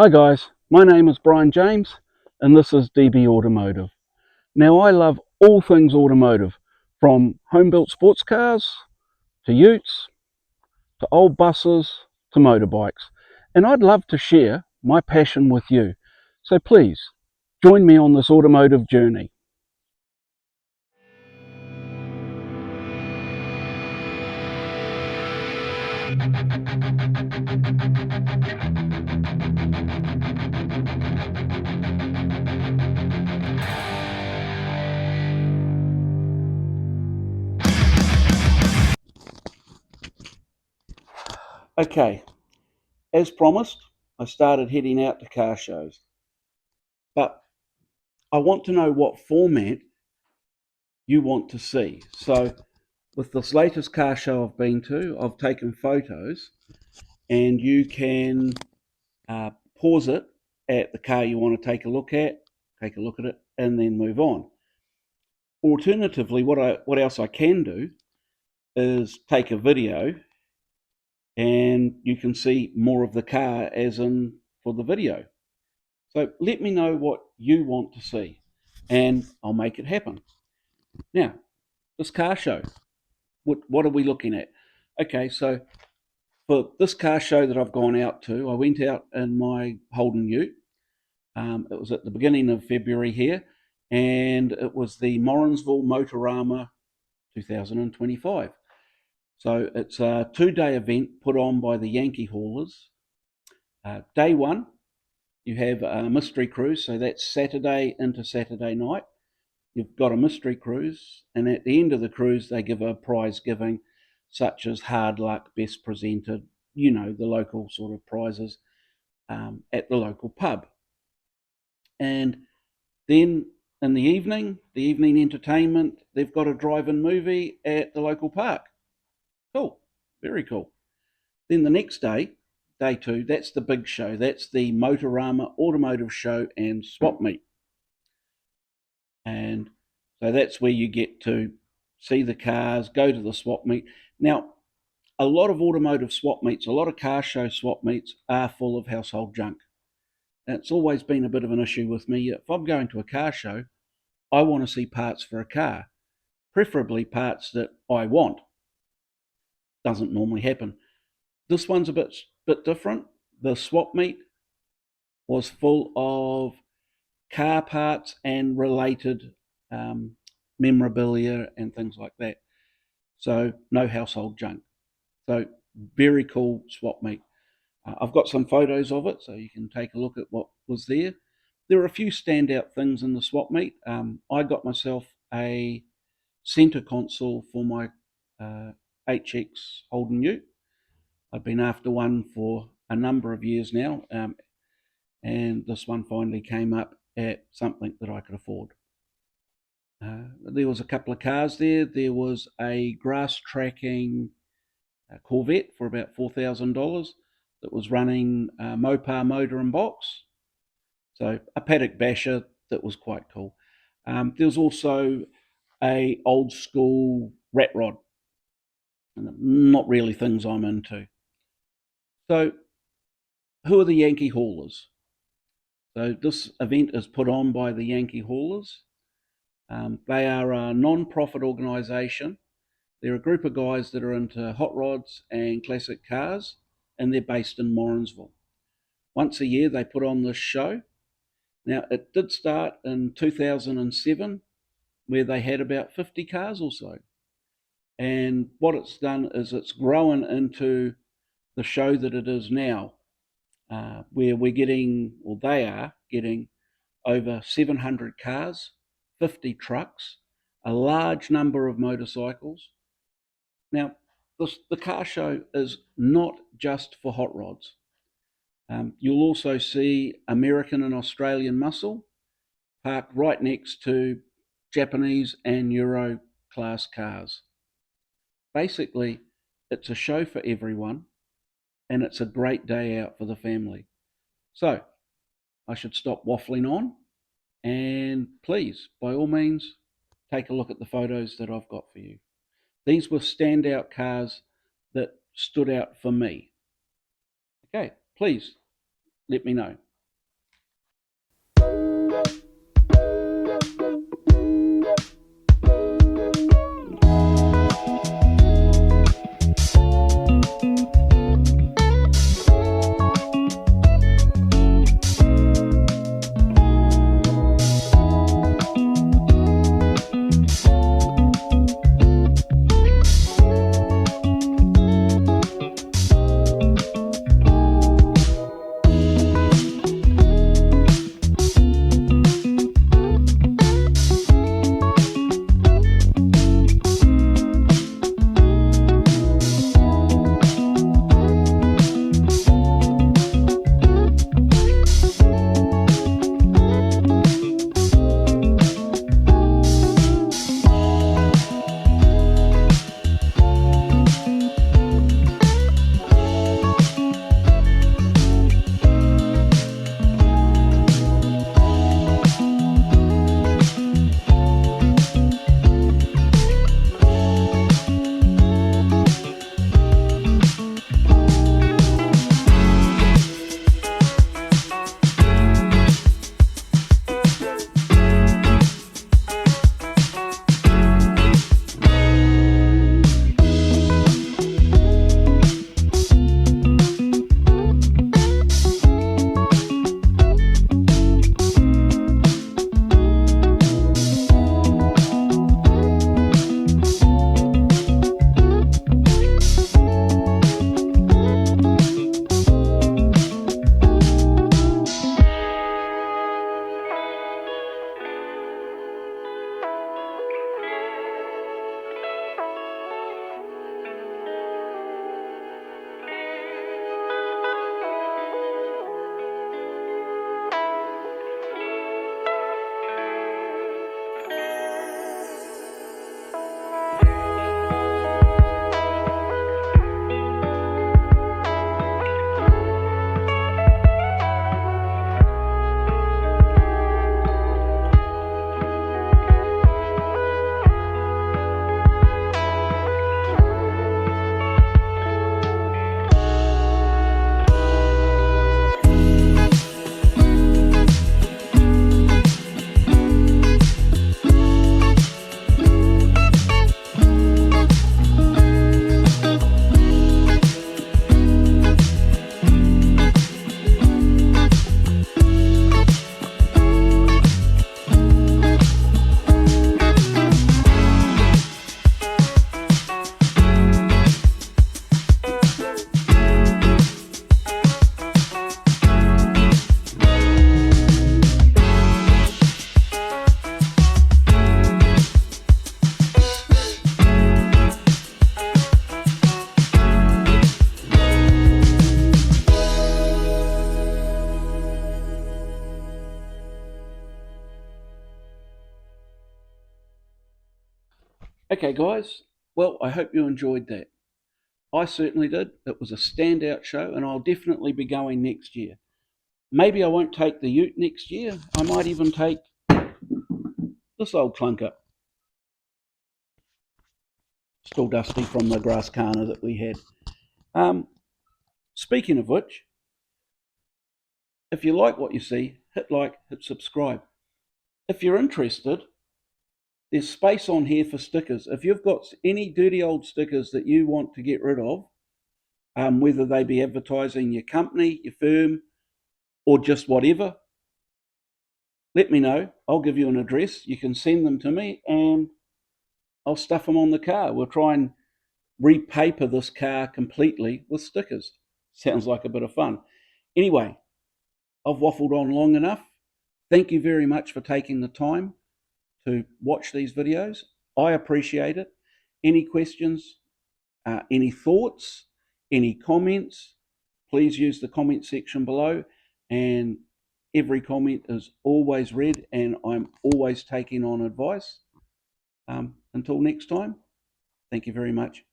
Hi guys, my name is Brian James and this is DB Automotive. Now I love all things automotive, from home-built sports cars to utes to old buses to motorbikes, and I'd love to share my passion with you. So please join me on this automotive journey. Okay, as promised, I started heading out to car shows, but I want to know what format you want to see. So with this latest car show I've been to, I've taken photos, and you can uh, pause it at the car you want to take a look at it, and then move on. Alternatively, what else I can do is take a video, and you can see more of the car as in for the video. So let me know what you want to see, and I'll make it happen. Now, this car show, what are we looking at? Okay, so for this car show that I've gone out to, I went out in my Holden Ute. It was at the beginning of February here, and it was the Morrinsville Motorama 2025. So it's a 2-day event put on by the Yankee Haulers. Day one, you have a mystery cruise, so that's Saturday into Saturday night. You've got a mystery cruise, and at the end of the cruise, they give a prize giving, such as hard luck, best presented, the local sort of prizes at the local pub. And then in the evening entertainment, they've got a drive-in movie at the local park. Cool, very cool. Then the next day, day two, that's the big show. That's the Motorama Automotive Show and Swap Meet. And so that's where you get to see the cars, go to the swap meet. Now, a lot of automotive swap meets, a lot of car show swap meets are full of household junk. And it's always been a bit of an issue with me. If I'm going to a car show, I want to see parts for a car, preferably parts that I want. Doesn't normally happen. This one's a bit different. The swap meet was full of car parts and related um, memorabilia and things like that. So no household junk. So very cool swap meet. I've got some photos of it, so you can take a look at what was there. There are a few standout things in the swap meet. I got myself a center console for my HX Holden Ute. I've been after one for a number of years now, and this one finally came up at something that I could afford. There was a couple of cars there. There was a grass tracking Corvette for about $4,000 that was running Mopar motor and box. So a paddock basher that was quite cool. There was also a old school rat rod, and not really things I'm into. So who are the Yankee Haulers? So this event is put on by the Yankee Haulers. They are a non-profit organisation. They're a group of guys that are into hot rods and classic cars, and they're based in Morrinsville. Once a year, they put on this show. Now, it did start in 2007, where they had about 50 cars or so. And what it's done is it's grown into the show that it is now, where we're getting, or they are getting, over 700 cars, 50 trucks, a large number of motorcycles. Now, the car show is not just for hot rods. You'll also see American and Australian muscle parked right next to Japanese and Euro class cars. Basically, it's a show for everyone, and it's a great day out for the family. So, I should stop waffling on, and please, by all means, take a look at the photos that I've got for you. These were standout cars that stood out for me. Okay, please let me know. Okay, guys. Well, I hope you enjoyed that. I certainly did. It was a standout show, and I'll definitely be going next year. Maybe I won't take the Ute next year. I might even take this old clunker. Still dusty from the grass carner that we had. Speaking of which, if you like what you see, hit like, hit subscribe. If you're interested, there's space on here for stickers. If you've got any dirty old stickers that you want to get rid of, whether they be advertising your company, your firm, or just whatever, let me know. I'll give you an address. You can send them to me and I'll stuff them on the car. We'll try and repaper this car completely with stickers. Sounds like a bit of fun. Anyway, I've waffled on long enough. Thank you very much for taking the time to watch these videos. I appreciate it. Any questions, any thoughts, any comments, please use the comment section below. And every comment is always read and I'm always taking on advice. Until next time, thank you very much.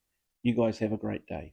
You guys have a great day.